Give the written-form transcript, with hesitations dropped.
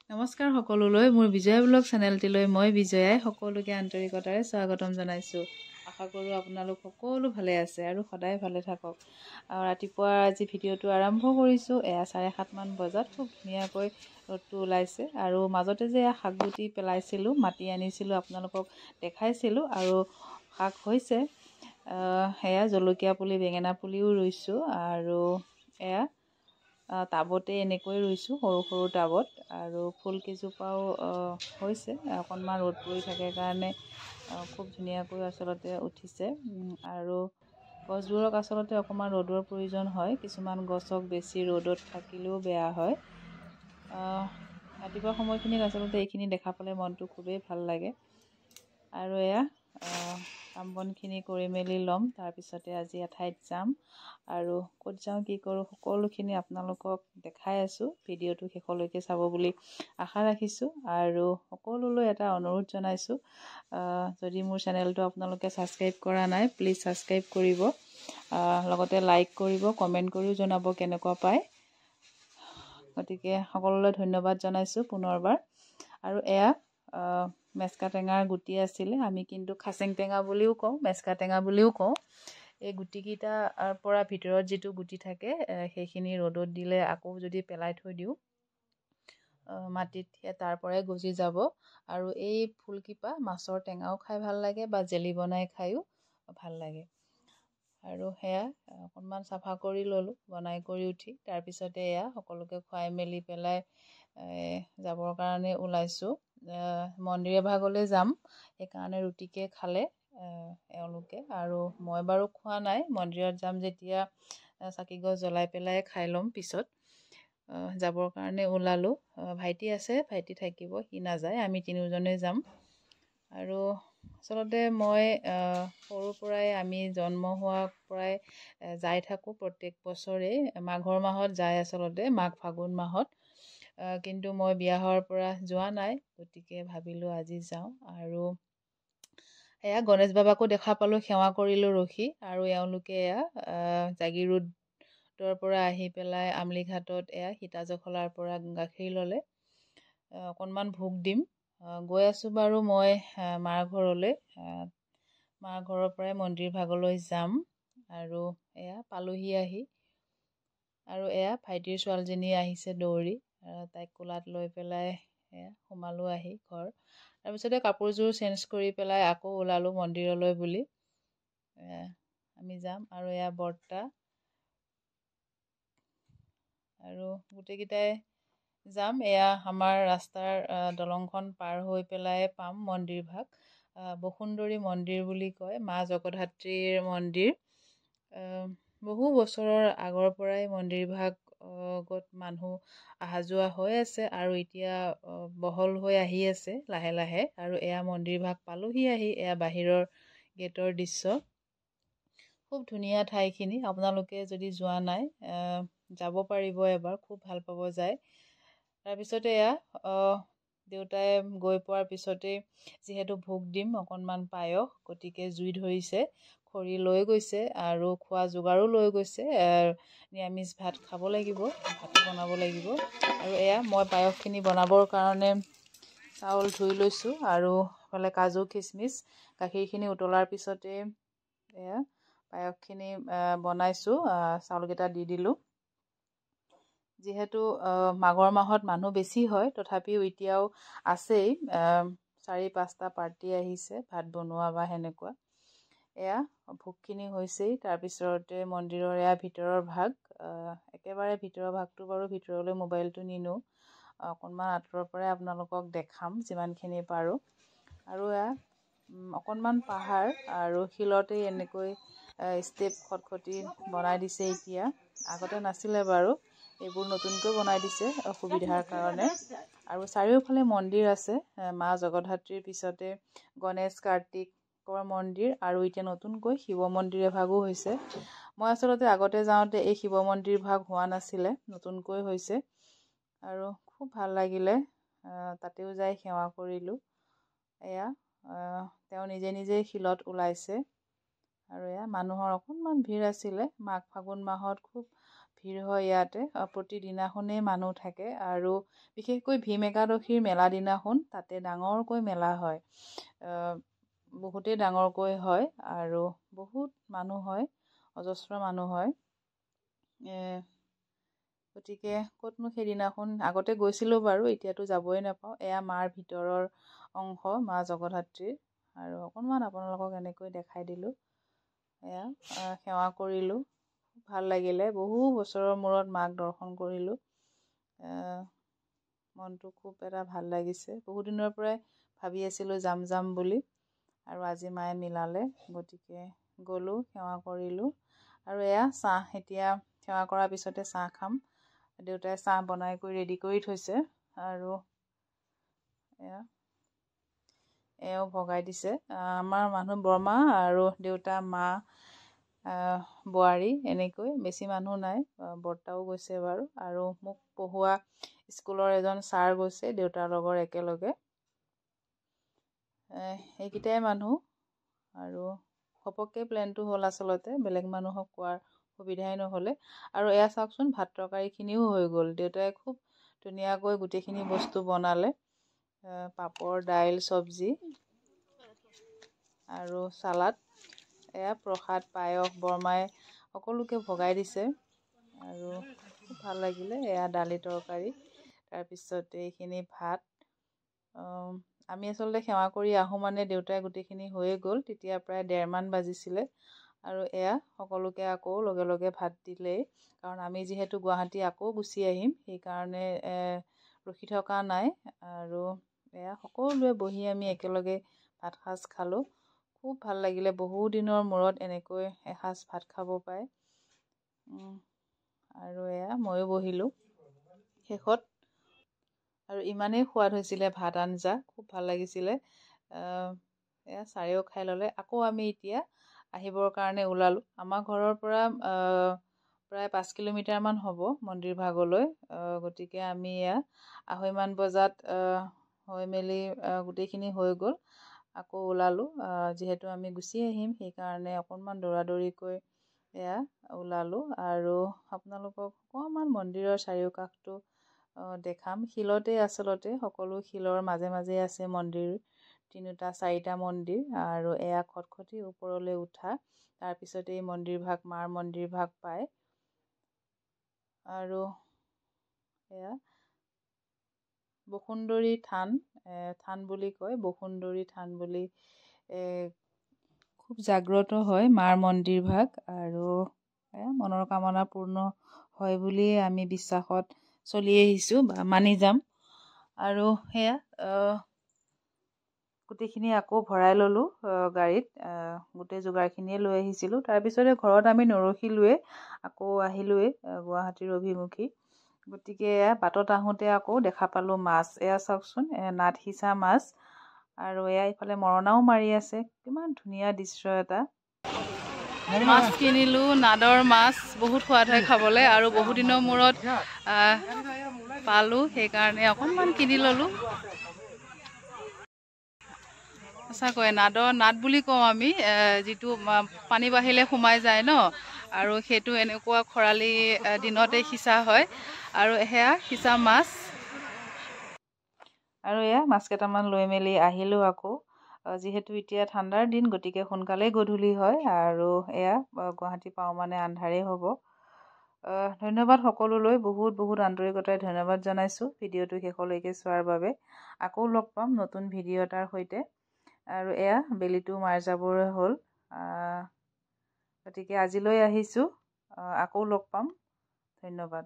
নমস্কাৰ সকলোলৈ মোৰ বিজয়া ব্লগ চেনেলটিলৈ মই বিজয়াই সকলোকে আন্তৰিকতাৰে স্বাগতম জনাইছোঁ। আশা কৰোঁ আপোনালোক সকলো ভালে আছে আৰু সদায় ভালে থাকক। ৰাতিপুৱা আজি ভিডিঅ'টো আৰম্ভ কৰিছোঁ। 7:30 বজাত খুব ধুনীয়াকৈ ৰ'দটো ওলাইছে আৰু মাজতে যে শাকগুটি পেলাইছিলোঁ, মাটি আনিছিলোঁ, আপোনালোকক দেখাইছিলোঁ আৰু শাক হৈছে। সেয়া জলকীয়া পুলি, বেঙেনা পুলিও ৰুইছোঁ আৰু এয়া টাবতে এনেকৈ ৰুইছোঁ, সৰু সৰু টাবত। আৰু ফুল কেইজোপাও হৈছে, অকণমান ৰ'দ পৰি থাকে কাৰণে খুব ধুনীয়াকৈ আচলতে উঠিছে। আৰু গছবোৰক আচলতে অকণমান ৰ'দৰ প্ৰয়োজন হয়। কিছুমান গছক বেছি ৰ'দত থাকিলেও বেয়া হয়। ৰাতিপুৱা সময়খিনিত আচলতে এইখিনি দেখা পালে মনটো খুবেই ভাল লাগে। আৰু এয়া কাম বনখিনি কৰি মেলি ল'ম, তাৰপিছতে আজি এঠাইত যাম আৰু ক'ত যাওঁ কি কৰোঁ সকলোখিনি আপোনালোকক দেখাই আছোঁ। ভিডিঅ'টো শেষলৈকে চাব বুলি আশা ৰাখিছোঁ আৰু সকলোলৈ এটা অনুৰোধ জনাইছোঁ, যদি মোৰ চেনেলটো আপোনালোকে ছাবস্ক্ৰাইব কৰা নাই প্লিজ ছাবস্ক্ৰাইব কৰিব, লগতে লাইক কৰিব, কমেণ্ট কৰিও জনাব কেনেকুৱা পায়। গতিকে সকলোলৈ ধন্যবাদ জনাইছোঁ পুনৰবাৰ। আৰু এয়া মেচকা টেঙাৰ গুটি আছিলে, আমি কিন্তু খাচেং টেঙা বুলিও কওঁ, মেচকা টেঙা বুলিও কওঁ। এই গুটিকেইটাৰ পৰা ভিতৰত যিটো গুটি থাকে সেইখিনি ৰ'দত দিলে আকৌ যদি পেলাই থৈ দিওঁ মাটিত, তাৰ পৰাই গজি যাব। আৰু এই ফুলকিপা মাছৰ টেঙাও খাই ভাল লাগে বা জেলি বনাই খায়ো ভাল লাগে। আৰু সেয়া অকণমান চাফা কৰি ল'লোঁ বনাই কৰি উঠি, তাৰপিছতে এয়া সকলোকে খুৱাই মেলি পেলাই যাবৰ কাৰণে ওলাইছোঁ। মন্দিৰ এভাগলৈ যাম, সেইকাৰণে ৰুটিকে খালে এওঁলোকে, আৰু মই বাৰু খোৱা নাই। মন্দিৰত যাম যেতিয়া চাকি গছ জ্বলাই পেলাই খাই ল'ম পিছত। যাবৰ কাৰণে ওলালোঁ। ভাইটি আছে, ভাইটি থাকিব, সি নাযায়, আমি তিনিওজনে যাম। আৰু আচলতে মই সৰুৰ পৰাই, আমি জন্ম হোৱাৰ পৰাই যাই থাকোঁ প্ৰত্যেক বছৰেই। মাঘৰ মাহত যায় আচলতে, মাঘ ফাগুন মাহত। কিন্তু মই বিয়া হোৱাৰ পৰা যোৱা নাই, গতিকে ভাবিলোঁ আজি যাওঁ। আৰু এয়া গণেশ বাবাকো দেখা পালোঁ, সেৱা কৰিলোঁ ৰখি। আৰু এওঁলোকে এয়া জাগিৰোডৰ পৰা আহি পেলাই আমলিঘাটত এয়া সীতাজখলাৰ পৰা গাখীৰ ল'লে। অকণমান ভোগ দিম। গৈ আছোঁ বাৰু মই মাৰ ঘৰলৈ। মাৰ ঘৰৰ পৰাই মন্দিৰ ভাগলৈ যাম। আৰু এয়া পালোহি আহি। আৰু এয়া ভাইটিৰ ছোৱালীজনী আহিছে দৌৰি, তাইক কোলাত লৈ পেলাই এয়া সোমালোঁ আহি ঘৰ। তাৰপিছতে কাপোৰযোৰ চেঞ্জ কৰি পেলাই আকৌ ওলালোঁ মন্দিৰলৈ বুলি। আমি যাম। আৰু এয়া বৰ্তা আৰু গোটেইকেইটাই যাম। এয়া আমাৰ ৰাস্তাৰ দলংখন পাৰ হৈ পেলাই পাম মন্দিৰ ভাগ। বসুন্দৰী মন্দিৰ বুলি কয়, মা জগধাত্ৰীৰ মন্দিৰ। বহু বছৰৰ আগৰ পৰাই মন্দিৰ ভাগত মানুহ অহা যোৱা হৈ আছে আৰু এতিয়া বহল হৈ আহি আছে লাহে লাহে। আৰু এয়া মন্দিৰ ভাগ পালোহি আহি। এয়া বাহিৰৰ গেটৰ দৃশ্য। খুব ধুনীয়া ঠাইখিনি, আপোনালোকে যদি যোৱা নাই যাব পাৰিব এবাৰ, খুব ভাল পাব যায়। তাৰপিছতে এয়া দেউতাই গৈ পোৱাৰ পিছতেই যিহেতু ভোগ দিম অকণমান পায়স, গতিকে জুই ধৰিছে, খৰি লৈ গৈছে আৰু খোৱা যোগাৰো লৈ গৈছে। নিৰামিষ ভাত খাব লাগিব, ভাতো বনাব লাগিব। আৰু এয়া মই পায়সখিনি বনাবৰ কাৰণে চাউল ধুই লৈছোঁ আৰু এইফালে কাজু কিচমিচ গাখীৰখিনি উতলাৰ পিছতে এয়া পায়সখিনি বনাইছোঁ। চাউলকেইটা দি দিলোঁ। যিহেতু মাঘৰ মাহত মানুহ বেছি হয়, তথাপিও এতিয়াও আছেই, 4-5টা পাৰ্টি আহিছে ভাত বনোৱা বা সেনেকুৱা। এয়া ভোগখিনি হৈছেই। তাৰপিছতে মন্দিৰৰ এয়া ভিতৰৰ ভাগ। একেবাৰে ভিতৰৰ ভাগটো বাৰু ভিতৰলৈ মোবাইলটো নিনো, অকণমান আঁতৰৰ পৰাই আপোনালোকক দেখাম যিমানখিনি পাৰোঁ। আৰু এয়া অকণমান পাহাৰ আৰু শিলতেই এনেকৈ ষ্টেপ খটখটি বনাই দিছে এতিয়া। আগতে নাছিলে বাৰু, এইবোৰ নতুনকৈ বনাই দিছে অসুবিধাৰ কাৰণে। আৰু চাৰিওফালে মন্দিৰ আছে। মা জগধাত্ৰীৰ পিছতে গণেশ কাৰ্তিকৰ মন্দিৰ আৰু এতিয়া নতুনকৈ শিৱ মন্দিৰ এভাগো হৈছে। মই আচলতে আগতে যাওঁতে এই শিৱ মন্দিৰ ভাগ হোৱা নাছিলে, নতুনকৈ হৈছে আৰু খুব ভাল লাগিলে। তাতেও যাই সেৱা কৰিলোঁ। এয়া তেওঁ নিজে নিজেই শিলত ওলাইছে। আৰু এয়া মানুহৰ অকণমান ভিৰ আছিলে। মাঘ ফাগুন মাহত খুব ভিৰ হয় ইয়াতে প্ৰতিদিনাখনেই মানুহ থাকে আৰু বিশেষকৈ ভীম একাদশীৰ মেলা দিনাখন তাতে ডাঙৰকৈ মেলা হয় বহুতেই ডাঙৰকৈ হয় আৰু বহুত মানুহ হয় অজস্ৰ মানুহ হয় গতিকে ক'তনো সেইদিনাখন আগতে গৈছিলোঁ বাৰু এতিয়াতো যাবই নাপাওঁ এয়া মাৰ ভিতৰৰ অংশ মা জগদ্ধাত্ৰীৰ আৰু অকণমান আপোনালোকক এনেকৈ দেখাই দিলোঁ এয়া সেৱা কৰিলোঁ ভাল লাগিলে বহু বছৰৰ মূৰত মাক দৰ্শন কৰিলোঁ মনটো খুব এটা ভাল লাগিছে বহু দিনৰ পৰাই ভাবি আছিলোঁ যাম বুলি আৰু আজি মায়ে মিলালে গতিকে গ'লোঁ সেৱা কৰিলোঁ আৰু এয়া চাহ এতিয়া সেৱা কৰাৰ পিছতে চাহ খাম দেউতাই চাহ বনাই কৰি ৰেডি কৰি থৈছে আৰু এওঁ ভগাই দিছে আমাৰ মানুহ বৰমা আৰু দেউতা মা বোৱাৰী এনেকৈ বেছি মানুহ নাই বৰ্তাও গৈছে বাৰু আৰু মোক পঢ়োৱা স্কুলৰ এজন ছাৰ গৈছে দেউতাৰ লগৰ একেলগে এইকেইটাই মানুহ আৰু ঘপককৈ প্লেনটো হ'ল আচলতে বেলেগ মানুহক কোৱাৰ সুবিধাই নহ'লে আৰু এয়া চাওকচোন ভাত তৰকাৰীখিনিও হৈ গ'ল দেউতাই খুব ধুনীয়াকৈ গোটেইখিনি বস্তু বনালে পাপৰ দাইল চব্জি আৰু চালাড এয়া প্ৰসাদ পায়স বৰমাই সকলোকে ভগাই দিছে আৰু খুব ভাল লাগিলে এয়া দালি তৰকাৰী তাৰপিছতে এইখিনি ভাত আমি আচলতে সেৱা কৰি আহোঁ মানে দেউতাই গোটেইখিনি হৈয়ে গ'ল তেতিয়া প্ৰায় 1:30 বাজিছিলে আৰু এয়া সকলোকে আকৌ লগে লগে ভাত দিলেই কাৰণ আমি যিহেতু গুৱাহাটী আকৌ গুচি আহিম সেইকাৰণে ৰখি থকা নাই আৰু এয়া সকলোৱে বহি আমি একেলগে ভাত সাজ খালোঁ খুব ভাল লাগিলে বহু দিনৰ মূৰত এনেকৈ এসাঁজ ভাত খাব পায় আৰু এয়া ময়ো বহিলোঁ শেষত আৰু ইমানেই সোৱাদ হৈছিলে ভাত আঞ্জা খুব ভাল লাগিছিলে এয়া চাৰেও খাই ল'লে আকৌ আমি এতিয়া আহিবৰ কাৰণে ওলালোঁ আমাৰ ঘৰৰ পৰা প্ৰায় 5 কিলোমিটাৰমান হ'ব মন্দিৰ ভাগলৈ গতিকে আমি এয়া 2:30 বজাত হৈ মেলি গোটেইখিনি হৈ গ'ল আকৌ ওলালোঁ যিহেতু আমি গুচি আহিম সেইকাৰণে অকণমান দৌৰাদৌৰিকৈ এয়া ওলালোঁ আৰু আপোনালোকক অকণমান মন্দিৰৰ চাৰিওকাষটো দেখাম শিলতে আচলতে সকলো শিলৰ মাজে মাজে আছে মন্দিৰ 3টা 4টা মন্দিৰ আৰু এয়া খটখটি ওপৰলৈ উঠা তাৰপিছতে এই মন্দিৰ ভাগ মাৰ মন্দিৰ ভাগ পায় আৰু এয়া বসুন্দৰী থান বুলি কয় বসুন্দৰী থান বুলি খুব জাগ্ৰত হয় মাৰ মন্দিৰ ভাগ আৰু মনৰ কামনা পূৰ্ণ হয় বুলিয়ে আমি বিশ্বাসত চলি আহিছোঁ বা মানি যাম আৰু সেয়া গোটেইখিনি আকৌ ভৰাই ল'লোঁ গাড়ীত গোটেই যোগাৰখিনিয়ে লৈ আহিছিলোঁ তাৰপিছতে ঘৰত আমি নৰখিলোৱে আকৌ আহিলোৱে গুৱাহাটীৰ অভিমুখী গতিকে এয়া বাটত আহোঁতে আকৌ দেখা পালোঁ মাছ এয়া চাওকচোন নাট সিঁচা মাছ আৰু এয়া ইফালে মৰণাও মাৰি আছে কিমান ধুনীয়া দৃশ্য এটা মাছ কিনিলোঁ নাদৰ মাছ বহুত সোৱাদ হয় খাবলৈ আৰু বহুদিনৰ মূৰত পালোঁ সেইকাৰণে অকণমান কিনি ল'লোঁ সঁচাকৈ নাট বুলি কওঁ আমি যিটো পানী বাঢ়িলে সোমাই যায় ন আৰু সেইটো এনেকুৱা খৰালি দিনতে সিঁচা হয় আৰু সেয়া সিঁচা মাছ আৰু এয়া মাছ কেইটামান লৈ মেলি আহিলোঁ আকৌ যিহেতু এতিয়া ঠাণ্ডাৰ দিন গতিকে সোনকালেই গধূলি হয় আৰু এয়া গুৱাহাটী পাওঁ মানে আন্ধাৰেই হ'ব ধন্যবাদ সকলোলৈ বহুত আন্তৰিকতাৰে ধন্যবাদ জনাইছোঁ ভিডিঅ'টো শেষলৈকে চোৱাৰ বাবে আকৌ লগ পাম নতুন ভিডিঅ' এটাৰ সৈতে আৰু এয়া বেলিটো মাৰ যাবৰে হ'ল গতিকে আজিলৈ আহিছোঁ আকৌ লগ পাম ধন্যবাদ